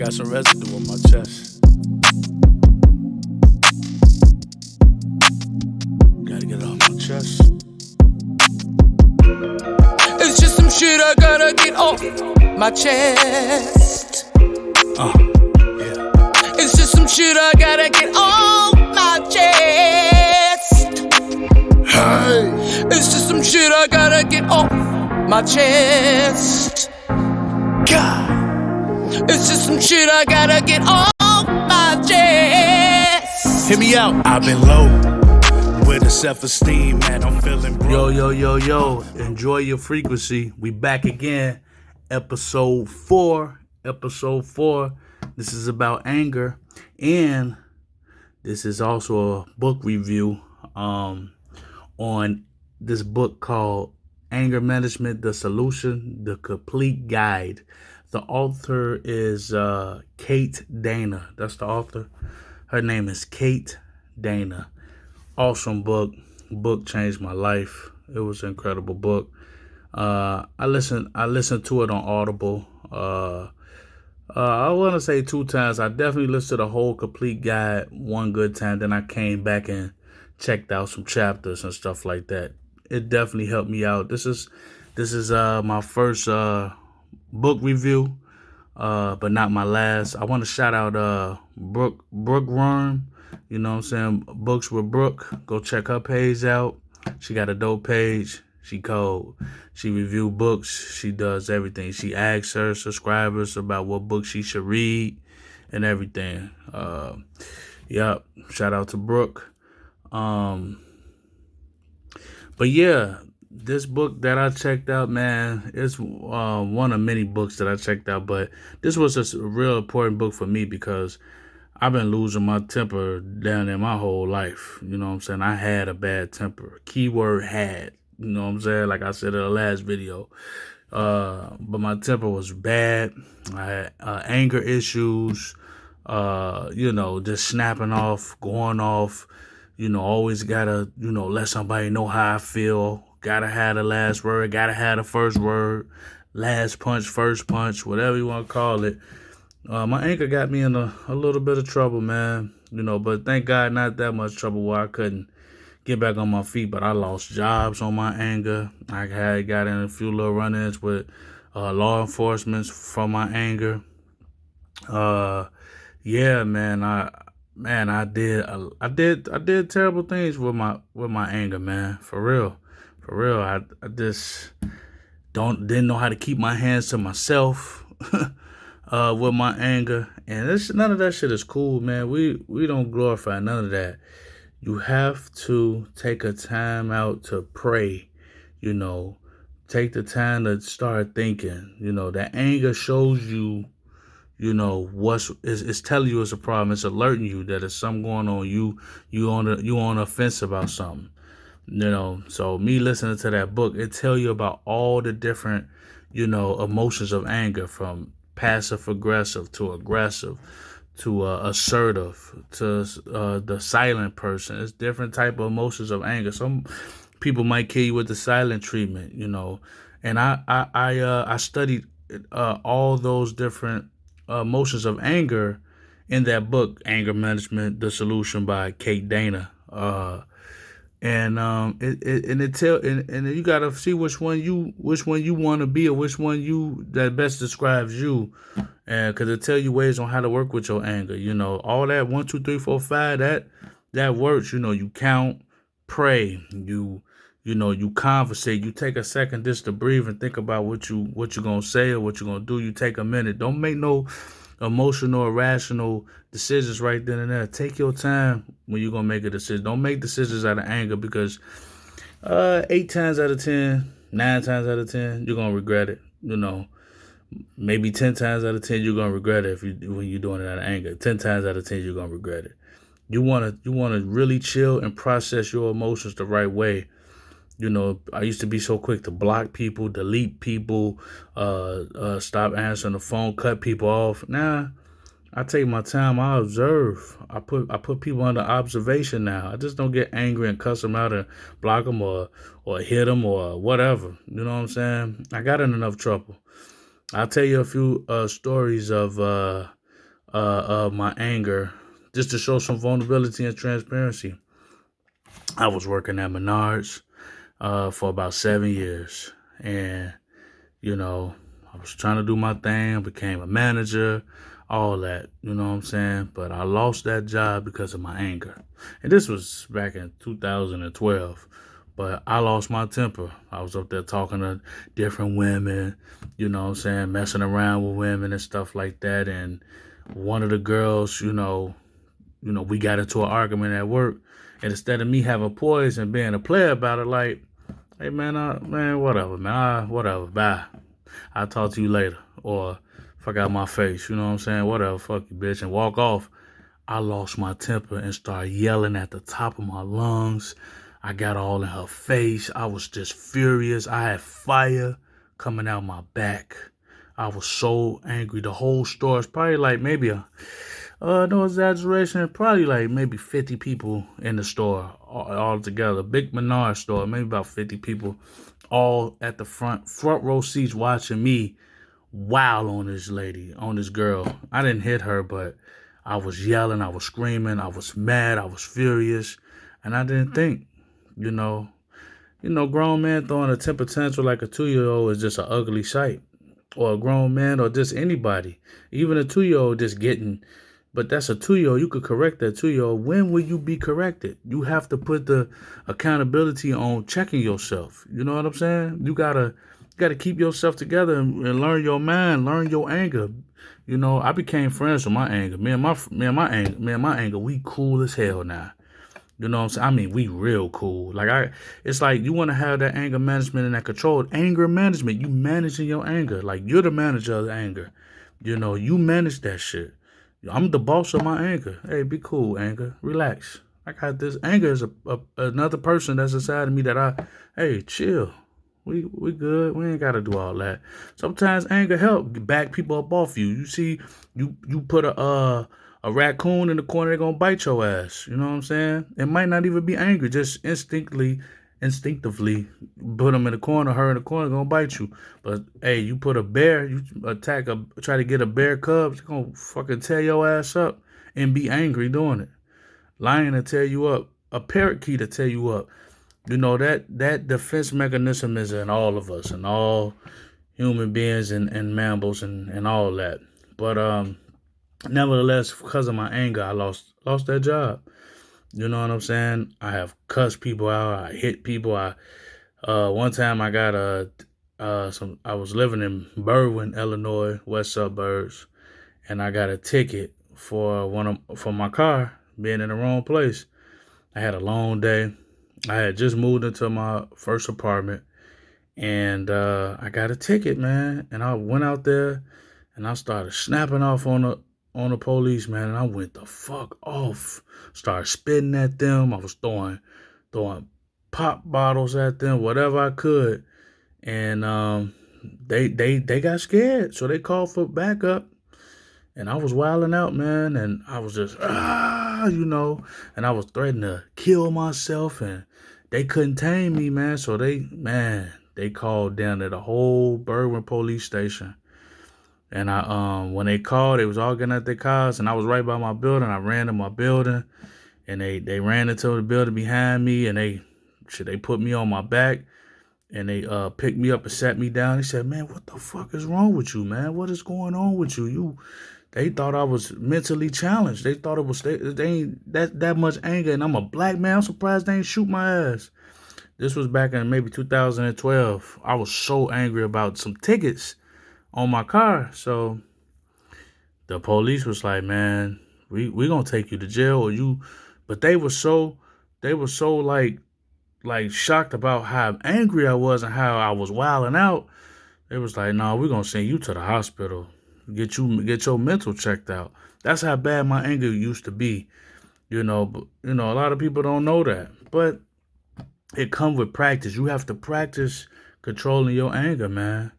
got some residue on my chest. Gotta get it off my chest. It's just some shit I gotta get off my chest. Yeah. It's just some shit I gotta get off my chest. Hey. It's just some shit I gotta get off my chest. God. It's just some shit I gotta get off my chest. Hit me out. I've been low with a self-esteem, man. I'm feeling broke. Yo. Enjoy your frequency. We back again. Episode 4. This is about anger. And this is also a book review on this book called Anger Management, The Solution, The Complete Guide. The author is Kate Dana. That's the author. Her name is Kate Dana. Awesome book. Book changed my life. It was an incredible book. I listened to it on Audible. I want to say 2 times. I definitely listened to the whole complete guide one good time. Then I came back and checked out some chapters and stuff like that. It definitely helped me out. This is my first book review, but not my last. I want to shout out Brooke Worm. You know what I'm saying? Books with Brooke. Go check her page out. She got a dope page. She cold. She review books. She does everything. She asks her subscribers about what books she should read and everything. Yep. Shout out to Brooke. But yeah, this book that I checked out, man, it's one of many books that I checked out. But this was a real important book for me because I've been losing my temper down there my whole life. You know what I'm saying? I had a bad temper. Keyword had. You know what I'm saying? Like I said in the last video. But my temper was bad. I had anger issues. Just snapping off, going off. Always gotta, let somebody know how I feel. Gotta have the last word. Gotta have the first word. Last punch, first punch, whatever you want to call it. My anger got me in a little bit of trouble, man. But thank God not that much trouble where I couldn't get back on my feet. But I lost jobs on my anger. I got in a few little run-ins with law enforcement from my anger. Yeah, man. I did terrible things with my anger, man. For real. I just didn't know how to keep my hands to myself. With my anger, and none of that shit is cool, man. We don't glorify none of that. You have to take a time out to pray, take the time to start thinking. That anger shows you, it's telling you it's a problem. It's alerting you that there's something going on. You on the fence about something, So me listening to that book, it tell you about all the different, emotions of anger, from passive aggressive to aggressive to assertive to the silent person. It's different type of emotions of anger. Some people might kill you with the silent treatment, and I studied all those different emotions of anger in that book, Anger Management, The Solution, by Kate Dana. And you gotta see which one you want to be, or which one that best describes you, and because it tell you ways on how to work with your anger. All that 1, 2, 3, 4, 5. That works. You count, pray. You conversate. You take a second just to breathe and think about what you're gonna say or what you're gonna do. You take a minute. Don't make no emotional or rational decisions right then and there. Take your time when you're gonna make a decision. Don't make decisions out of anger, because 8 times out of 10, 9 times out of 10, you're gonna regret it. Maybe 10 times out of 10 you're gonna regret it when you're doing it out of anger. 10 times out of 10 you're gonna regret it. You wanna really chill and process your emotions the right way. I used to be so quick to block people, delete people, stop answering the phone, cut people off. Now, I take my time. I observe. I put people under observation now. I just don't get angry and cuss them out and block them or hit them or whatever. You know what I'm saying? I got in enough trouble. I'll tell you a few stories of of my anger, just to show some vulnerability and transparency. I was working at Menards for about 7 years, and you know, I was trying to do my thing, became a manager, all that, you know what I'm saying? But I lost that job because of my anger. And this was back in 2012. But I lost my temper. I was up there talking to different women, you know what I'm saying, messing around with women and stuff like that. And one of the girls, we got into an argument at work. And instead of me having poise and being a player about it, like, hey man, whatever, man, whatever, bye. I'll talk to you later. Or fuck out my face, you know what I'm saying? Whatever, fuck you, bitch, and walk off. I lost my temper and started yelling at the top of my lungs. I got all in her face. I was just furious. I had fire coming out my back. I was so angry. The whole store is probably like maybe no exaggeration, probably like maybe 50 people in the store all together. Big Menard store, maybe about 50 people all at the front row seats watching me wow on this lady, on this girl. I didn't hit her, but I was yelling, I was screaming, I was mad, I was furious, and I didn't think, grown man throwing a temper tantrum like a 2-year-old is just an ugly sight. Or a grown man or just anybody. Even a 2-year-old just getting, but that's a 2-year-old. You could correct that 2-year-old. When will you be corrected? You have to put the accountability on checking yourself. You know what I'm saying? You gotta keep yourself together and learn your mind, learn your anger. I became friends with my anger. Me and my anger, we cool as hell now. You know what I'm saying? I mean, we real cool. It's like you want to have that anger management and that control. Anger management, you managing your anger. Like, you're the manager of the anger. You manage that shit. I'm the boss of my anger. Hey, be cool, anger. Relax. I got this. Anger is another person that's inside of me that hey, chill. We good. We ain't got to do all that. Sometimes anger help back people up off you. You see, you put a raccoon in the corner, they're going to bite your ass. You know what I'm saying? It might not even be angry. Just instinctively put them in the corner, her in the corner, going to bite you. But, hey, you put a bear, you try to get a bear cub, it's going to fucking tear your ass up and be angry doing it. Lion to tear you up. A parakeet to tear you up. That defense mechanism is in all of us and all human beings and mammals and all that. But, nevertheless, because of my anger, I lost that job. You know what I'm saying? I have cussed people out. I hit people. One time I got I was living in Berwyn, Illinois, west suburbs, and I got a ticket for my car being in the wrong place. I had a long day. I had just moved into my first apartment, and I got a ticket, man. And I went out there, and I started snapping off on the police, man, and I went the fuck off. Started spitting at them. I was throwing pop bottles at them, whatever I could. And they got scared, so they called for backup. And I was wilding out, man, and I was just and I was threatening to kill myself, and they couldn't tame me, man. So they called down to the whole Berwyn police station. And when they called, they was all getting out their cars, and I was right by my building. I ran to my building, and they ran into the building behind me, and they put me on my back, and they picked me up and sat me down. They said, "Man, what the fuck is wrong with you, man? What is going on with you? They thought I was mentally challenged. They thought it was they ain't that much anger, and I'm a black man. I'm surprised they ain't shoot my ass." This was back in maybe 2012. I was so angry about some tickets on my car. So the police was like, "Man, we gonna take you to jail or you," but they were so like shocked about how angry I was and how I was wilding out. They was like, "No, we're gonna send you to the hospital, get your mental checked out." That's how bad my anger used to be. But a lot of people don't know that. But it comes with practice. You have to practice controlling your anger, man.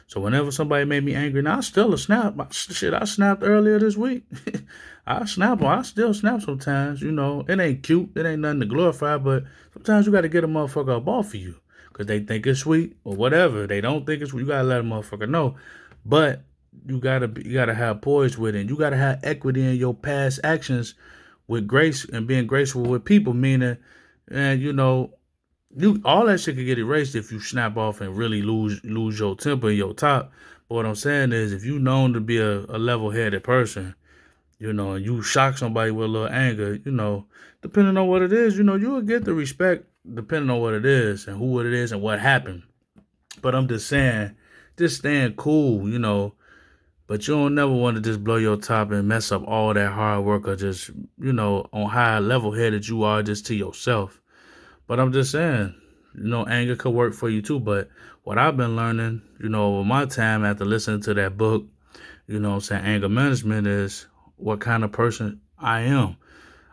So whenever somebody made me angry, now I still snap. Shit, I snapped earlier this week. I still snap sometimes, It ain't cute. It ain't nothing to glorify, but sometimes you got to get a motherfucker up off of you because they think it's sweet or whatever. They don't think it's sweet. You got to let a motherfucker know. But you gotta have poise with it. And you gotta have equity in your past actions with grace and being graceful with people. Meaning, and you all that shit could get erased if you snap off and really lose your temper and your top. But what I'm saying is, if you known to be a level headed person, and you shock somebody with a little anger, depending on what it is, you will get the respect depending on what it is and who it is and what happened. But I'm just saying, just staying cool, but you don't never want to just blow your top and mess up all that hard work or just, on how level headed you are just to yourself. But I'm just saying, anger could work for you too. But what I've been learning, over my time after listening to that book, anger management is what kind of person I am.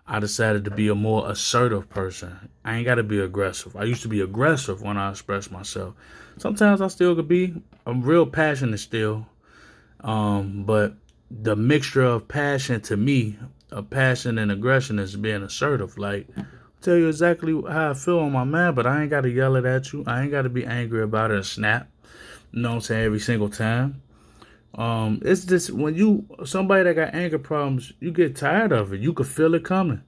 I decided to be a more assertive person. I ain't got to be aggressive. I used to be aggressive when I express myself. Sometimes I still could be. I'm real passionate still. But the mixture of passion to me, of passion and aggression is being assertive. Like, I'll tell you exactly how I feel on my mind, but I ain't got to yell it at you. I ain't got to be angry about it and snap. You know what I'm saying? Every single time. It's just when somebody that got anger problems, you get tired of it. You could feel it coming.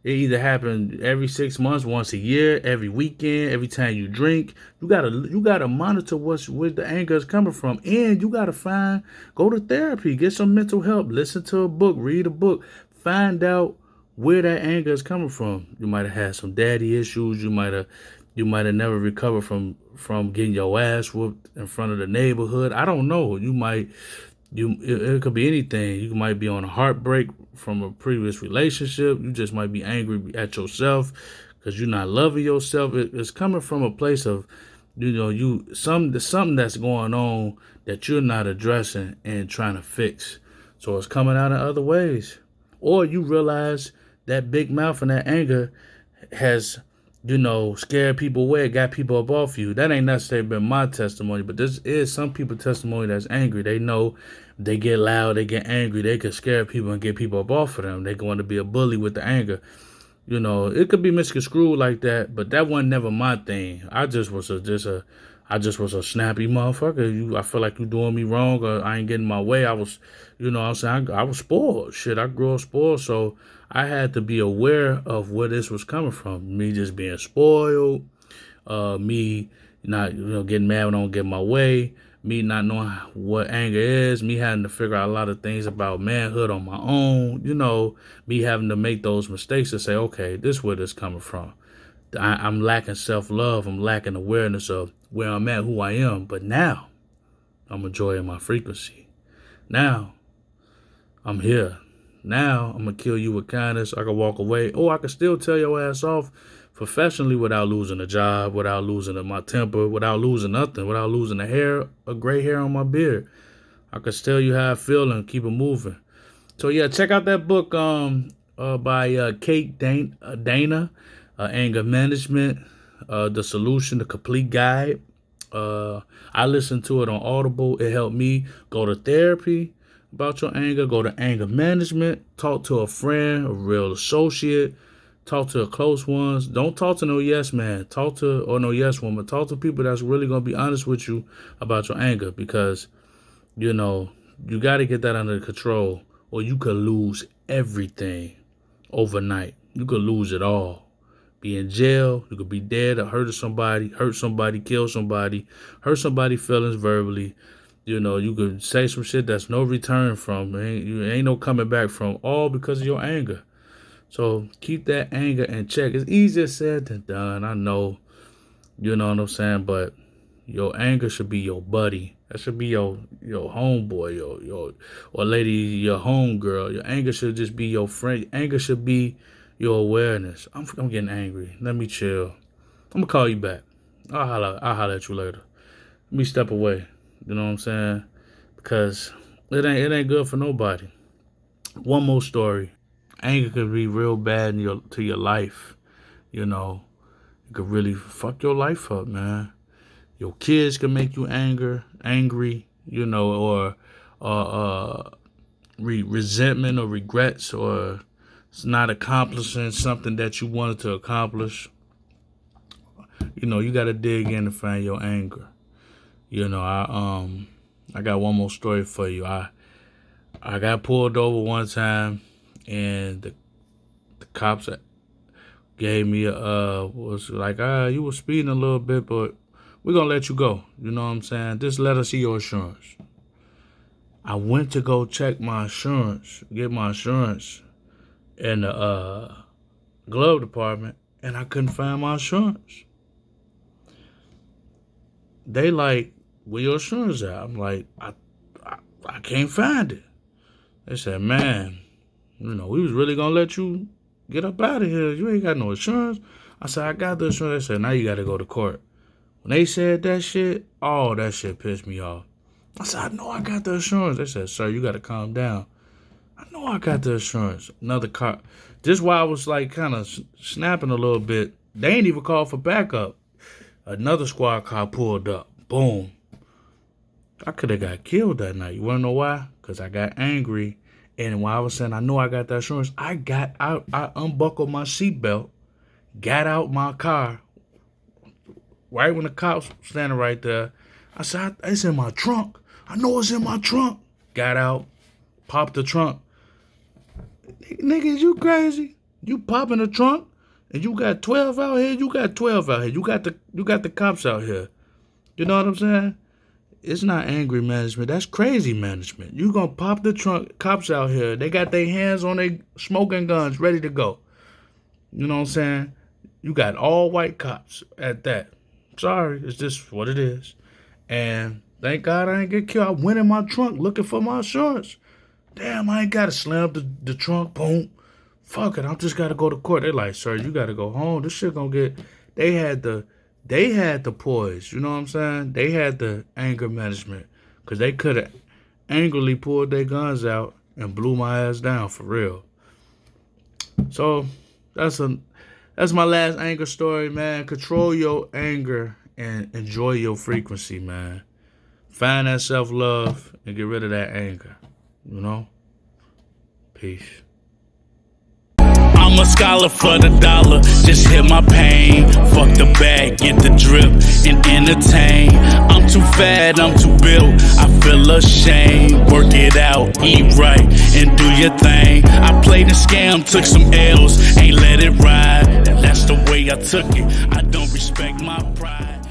It either happens every 6 months, once a year, every weekend, every time you drink. You gotta monitor where the anger is coming from, and you gotta go to therapy, get some mental help, listen to a book, read a book, find out where that anger is coming from. You might have had some daddy issues. You might have never recovered from getting your ass whooped in front of the neighborhood. I don't know. It could be anything. You might be on a heartbreak from a previous relationship. You just might be angry at yourself because you're not loving yourself. It's coming from a place of, something that's going on that you're not addressing and trying to fix. So it's coming out in other ways. Or you realize that big mouth and that anger has, scared people away, got people up off you. That ain't necessarily been my testimony, but this is some people's testimony that's angry. They know they get loud, they get angry, they can scare people and get people up off of them. They going to be a bully with the anger. It could be misconstrued like that, but that wasn't never my thing. I just was a snappy motherfucker. I feel like you doing me wrong or I ain't getting my way. I was, I'm saying I was spoiled. Shit, I grew up spoiled, so I had to be aware of where this was coming from. Me just being spoiled, me not, getting mad when I don't get my way, me not knowing what anger is, me having to figure out a lot of things about manhood on my own, me having to make those mistakes and say, okay, this is where this coming from. I'm lacking self-love. I'm lacking awareness of where I'm at, who I am. But now I'm enjoying my frequency. Now I'm here. Now I'm going to kill you with kindness. I can walk away. Or I can still tell your ass off professionally without losing a job, without losing my temper, without losing nothing, without losing a gray hair on my beard. I can tell you how I feel and keep it moving. So yeah, check out that book by Kate Dana, Anger Management, The Solution, The Complete Guide. I listened to it on Audible. It helped me go to therapy about your anger, go to anger management, talk to a friend, a real associate, talk to close ones. Don't talk to no yes man, or no yes woman. Talk to people that's really going to be honest with you about your anger because, you got to get that under control or you could lose everything overnight. You could lose it all. Be in jail, you could be dead or hurt somebody, kill somebody, hurt somebody's feelings verbally. You could say some shit that's no return from. Ain't no coming back from, all because of your anger. So keep that anger in check. It's easier said than done. I know, you know what I'm saying? But your anger should be your buddy. That should be your homeboy, or lady, your homegirl. Your anger should just be your friend. Anger should be your awareness. I'm getting angry. Let me chill. I'm gonna call you back. I'll holler at you later. Let me step away. You know what I'm saying? Because it ain't good for nobody. One more story. Anger could be real bad to your life. It could really fuck your life up, man. Your kids can make you angry, or resentment or regrets, or it's not accomplishing something that you wanted to accomplish. You got to dig in to find your anger. I got one more story for you. I got pulled over one time, and the cops gave me was like, you were speeding a little bit, but we're gonna let you go. You know what I'm saying? Just let us see your insurance. I went to go check my insurance, get my insurance in the glove department, and I couldn't find my insurance. They like, where your insurance at? I'm like, I can't find it. They said, man, we was really gonna let you get up out of here. You ain't got no insurance. I said, I got the insurance. They said, now you gotta go to court. When they said that shit, that shit pissed me off. I said, I know I got the insurance. They said, sir, you gotta calm down. I know I got the insurance. Another cop. Just while I was like kind of snapping a little bit, they ain't even called for backup. Another squad car pulled up. Boom. I could have got killed that night. You want to know why? Because I got angry. And while I was saying I know I got the insurance, I unbuckled my seatbelt, got out my car. Right when the cops standing right there, I said, it's in my trunk. I know it's in my trunk. Got out, popped the trunk. Niggas, you crazy? You popping the trunk? And you got 12 out here? You got 12 out here. You got the cops out here. You know what I'm saying? It's not angry management. That's crazy management. You gonna pop the trunk, cops out here. They got their hands on their smoking guns ready to go. You know what I'm saying? You got all white cops at that. Sorry, it's just what it is. And thank God I ain't get killed. I went in my trunk looking for my insurance. Damn, I ain't got to slam the trunk. Boom. Fuck it, I just got to go to court. They like, sir, you got to go home. This shit gonna get... They had the poise, you know what I'm saying? They had the anger management. Because they could have angrily pulled their guns out and blew my ass down for real. So, that's my last anger story, man. Control your anger and enjoy your frequency, man. Find that self-love and get rid of that anger. You know? Peace. I'm a scholar for the dollar, just hit my pain. Fuck the bag, get the drip and entertain. I'm too fat, I'm too built, I feel ashamed. Work it out, eat right, and do your thing. I played the scam, took some L's, ain't let it ride. That's the way I took it, I don't respect my pride.